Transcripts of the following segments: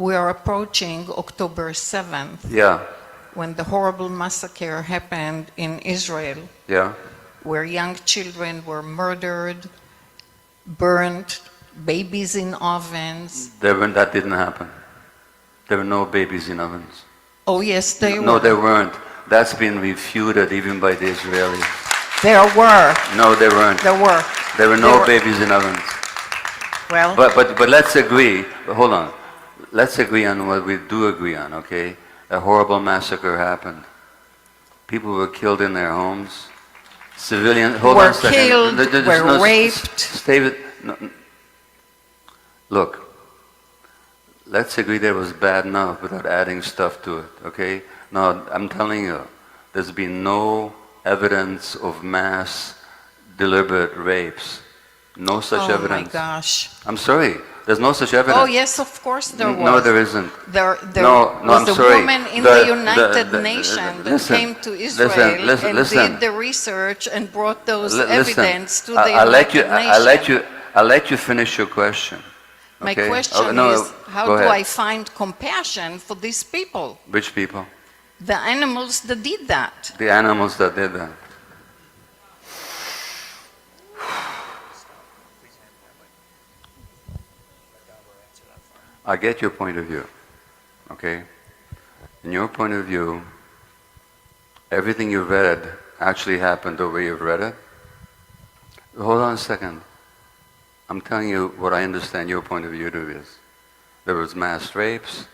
we are approaching October 7th. Yeah. When the horrible massacre happened in Israel. Yeah. Where young children were murdered, burned, babies in ovens. That didn't happen. There were no babies in ovens. Oh yes, they were. No, there weren't. That's been refuted even by the Israelis. There were. No, there weren't. There were. There were no babies in ovens. Well. But let's agree. Hold on. Let's agree on what we do agree on. Okay. A horrible massacre happened. People were killed in their homes. Civilians. Hold on a second. Killed, were raped. Stay with. No. Look. Let's agree there was bad enough without adding stuff to it. Okay. Now I'm telling you, there's been no evidence of mass, deliberate rapes. No such evidence. Oh my gosh. I'm sorry. There's no such evidence. Oh yes, of course there was. No, there isn't. There was a woman in the United Nations that came to Israel and did the research and brought those evidence to the United Nations. I'll let you finish your question. My question is, how do I find compassion for these people? Which people? The animals that did that. The animals that did that. I get your point of view, okay? In your point of view, everything you read actually happened the way you've read it? Hold on a second. I'm telling you what I understand your point of view to is. There was mass rapes,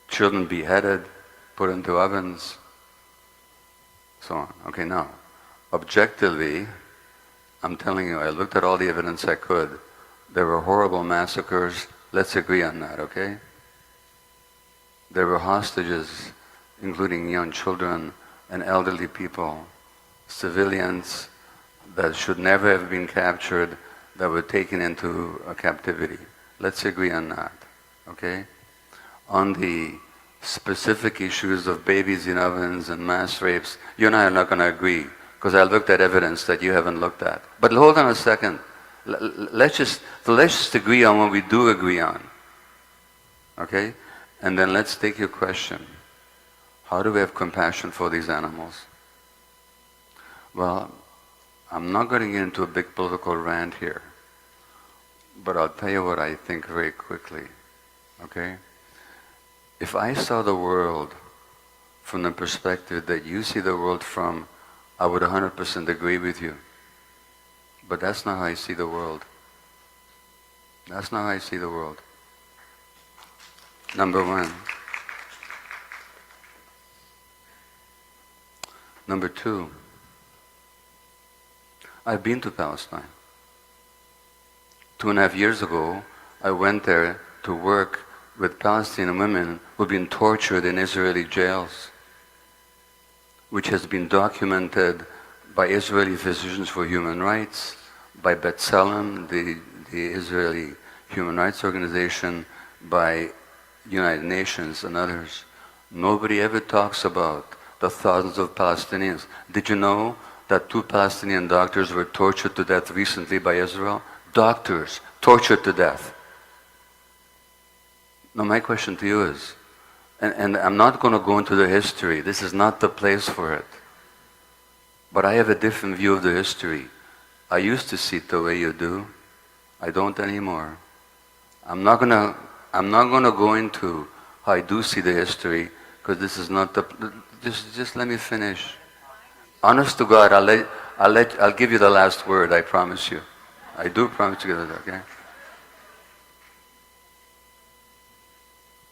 children beheaded, put into ovens, so on. Okay, now, objectively, I'm telling you, I looked at all the evidence I could. There were horrible massacres. Let's agree on that, okay? There were hostages, including young children and elderly people, civilians that should never have been captured, that were taken into captivity. Let's agree on that, okay? On the specific issues of babies in ovens and mass rapes, you and I are not going to agree, because I looked at evidence that you haven't looked at. But hold on a second. Let's just agree on what we do agree on, okay? And then let's take your question. How do we have compassion for these animals? Well, I'm not going to get into a big political rant here, but I'll tell you what I think very quickly, okay? If I saw the world from the perspective that you see the world from, I would 100% agree with you. But that's not how I see the world. That's not how I see the world. Number one. Number two, I've been to Palestine. 2.5 years ago, I went there to work with Palestinian women who've been tortured in Israeli jails, which has been documented by Israeli Physicians for Human Rights, by B'Tselem, the Israeli Human Rights Organization, by United Nations and others. Nobody ever talks about the thousands of Palestinians. Did you know that 2 Palestinian doctors were tortured to death recently by Israel? Doctors tortured to death. Now my question to you is, and I'm not going to go into the history, this is not the place for it, but I have a different view of the history. I used to see it the way you do. I don't anymore. I'm not gonna go into how I do see the history, because this is not the. Just let me finish. Honest to God, I'll give you the last word. I promise you. I do promise to give it. Okay.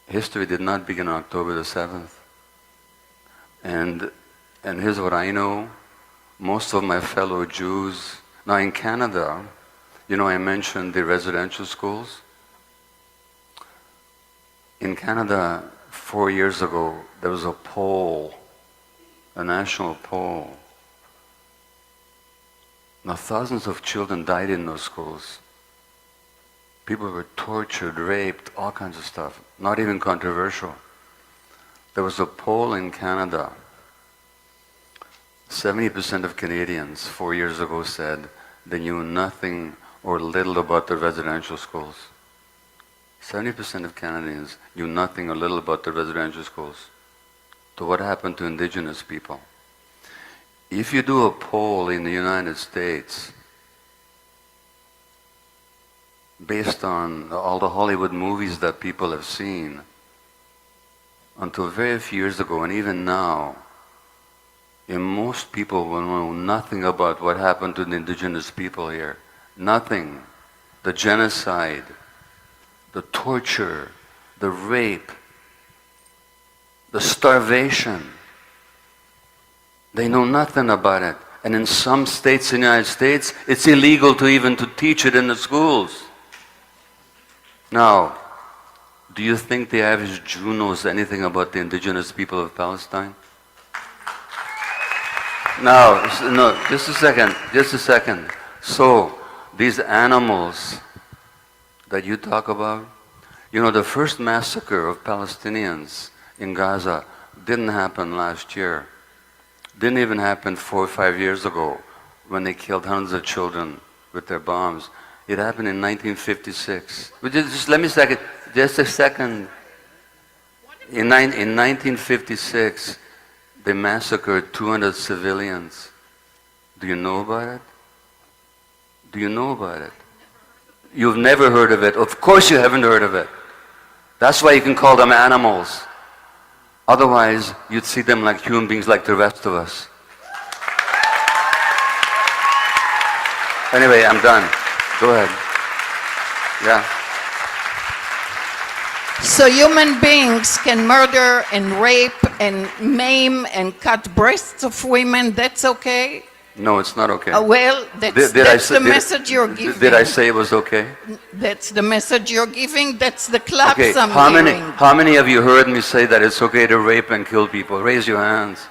History did not begin on October the 7th. And here's what I know. Most of my fellow Jews. Now in Canada, you know, I mentioned the residential schools. In Canada, 4 years ago, there was a poll, a national poll. Now thousands of children died in those schools. People were tortured, raped, all kinds of stuff. Not even controversial. There was a poll in Canada. 70% of Canadians 4 years ago said they knew nothing or little about the residential schools. 70% of Canadians knew nothing or little about the residential schools. To what happened to indigenous people. If you do a poll in the United States based on all the Hollywood movies that people have seen, until very few years ago and even now, most people will know nothing about what happened to the indigenous people here. Nothing. The genocide, the torture, the rape, the starvation. They know nothing about it. And in some states in the United States, it's illegal to even to teach it in the schools. Now, do you think the average Jew knows anything about the indigenous people of Palestine? No, just a second. So, these animals that you talk about, you know, the first massacre of Palestinians in Gaza didn't happen last year. Didn't even happen 4 or 5 years ago when they killed hundreds of children with their bombs. It happened in 1956. But just let me just a second. In 1956, they massacred 200 civilians. Do you know about it? Do you know about it? You've never heard of it. Of course you haven't heard of it. That's why you can call them animals. Otherwise, you'd see them like human beings like the rest of us. Anyway, I'm done. Go ahead. Yeah. So human beings can murder and rape and maim and cut breasts of women, that's okay? No, it's not okay. Well, that's the message you're giving. Did I say it was okay? That's the message you're giving. That's the claps Okay. I'm hearing. How many of you heard me say that it's okay to rape and kill people? Raise your hands.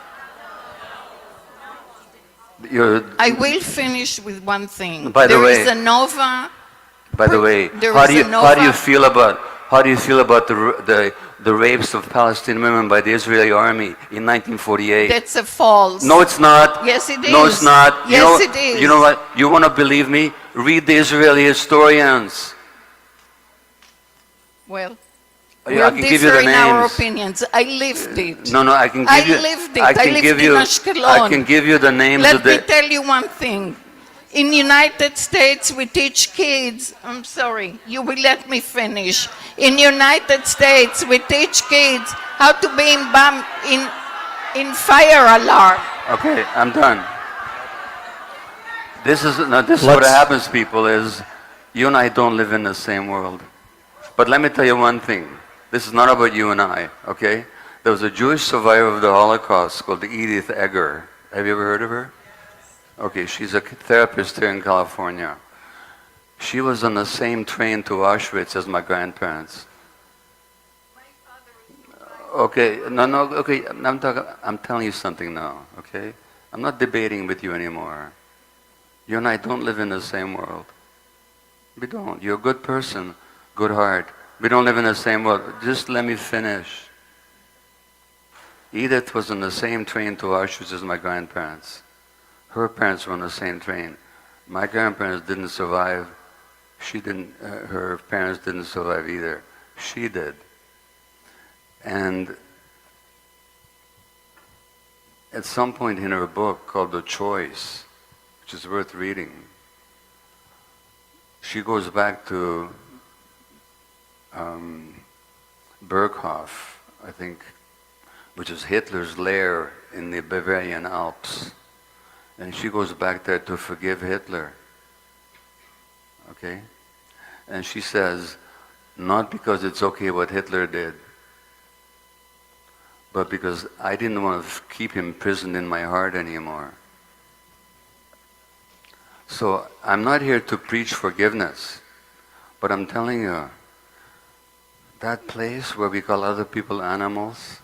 I will finish with one thing. By the way, there is a Nova. By the way, how do you feel about the rapes of Palestinian women by the Israeli army in 1948? That's a false. No, it's not. Yes, it is. No, it's not. Yes, it is. You know what? You want to believe me? Read the Israeli historians. Well, I can give you the in our names. opinions. I lived it. No, I can give you. I lived it. I lived in Ashkelon. I can give you the names Let of the. me tell you one thing. In United States, we teach kids. I'm sorry. You will let me finish. In United States, we teach kids how to be in fire alarm. Okay, I'm done. This is what happens, people. Is you and I don't live in the same world. But let me tell you one thing. This is not about you and I, okay? There was a Jewish survivor of the Holocaust called Edith Egger. Have you ever heard of her? Okay, she's a therapist here in California. She was on the same train to Auschwitz as my grandparents. Okay, okay, I'm telling you something now, okay? I'm not debating with you anymore. You and I don't live in the same world. We don't. You're a good person, good heart. We don't live in the same world. Just let me finish. Edith was on the same train to Auschwitz as my grandparents. Her parents were on the same train. My grandparents didn't survive. Her parents didn't survive either. She did. And at some point in her book called The Choice, which is worth reading, she goes back to Berghof, I think, which is Hitler's lair in the Bavarian Alps. And she goes back there to forgive Hitler. Okay? And she says, not because it's okay what Hitler did, but because I didn't want to keep him imprisoned in my heart anymore. So I'm not here to preach forgiveness, but I'm telling you, that place where we call other people animals,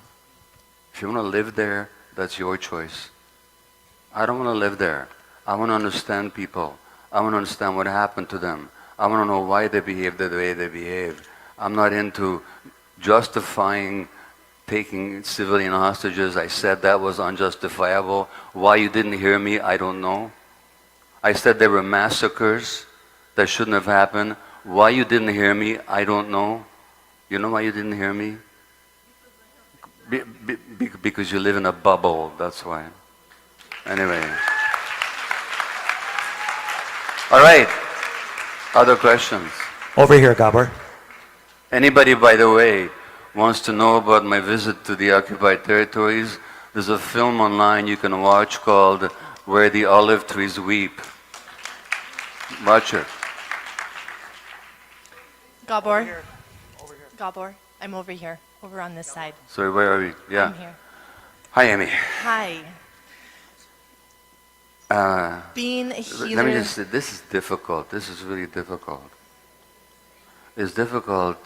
if you want to live there, that's your choice. I don't want to live there. I want to understand people. I want to understand what happened to them. I want to know why they behave the way they behave. I'm not into justifying taking civilian hostages. I said that was unjustifiable. Why you didn't hear me, I don't know. I said there were massacres that shouldn't have happened. Why you didn't hear me, I don't know. You know why you didn't hear me? Because you live in a bubble, that's why. Anyway. All right. Other questions? Over here, Gabor. Anybody, by the way, wants to know about my visit to the occupied territories? There's a film online you can watch called Where the Olive Trees Weep. Watch it. Gabor. Gabor, I'm over here, over on this side. Sorry, where are we? Yeah. I'm here. Hi, Amy. Hi. Being a healer. Let me just say, this is difficult. This is really difficult. It's difficult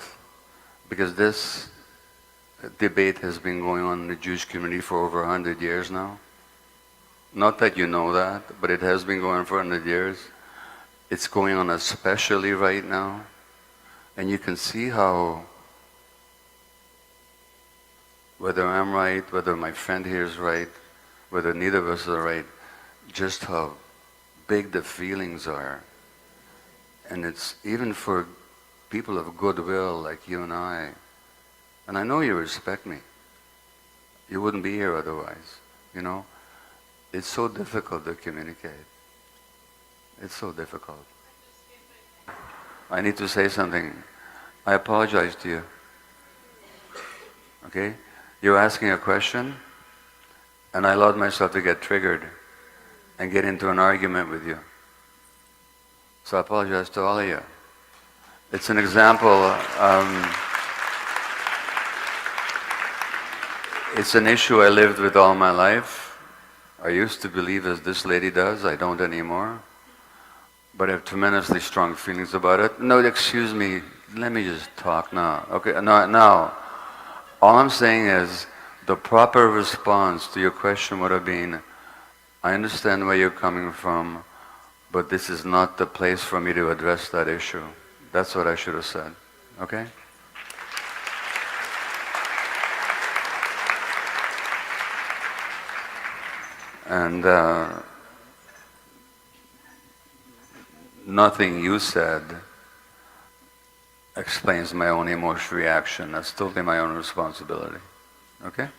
because this debate has been going on in the Jewish community for over 100 years now. Not that you know that, but it has been going on for 100 years. It's going on especially right now. And you can see how, whether I'm right, whether my friend here is right, whether neither of us are right, just how big the feelings are. And it's even for people of goodwill like you and I know you respect me. You wouldn't be here otherwise, you know? It's so difficult to communicate. It's so difficult. I need to say something. I apologize to you. Okay? You're asking a question, and I allowed myself to get triggered and get into an argument with you. So I apologize to all of you. It's an example. It's an issue I lived with all my life. I used to believe as this lady does. I don't anymore. But I have tremendously strong feelings about it. No, excuse me. Let me just talk now. Okay, now. All I'm saying is the proper response to your question would have been, I understand where you're coming from, but this is not the place for me to address that issue. That's what I should have said. Okay? And nothing you said explains my own emotional reaction. That's totally my own responsibility. Okay?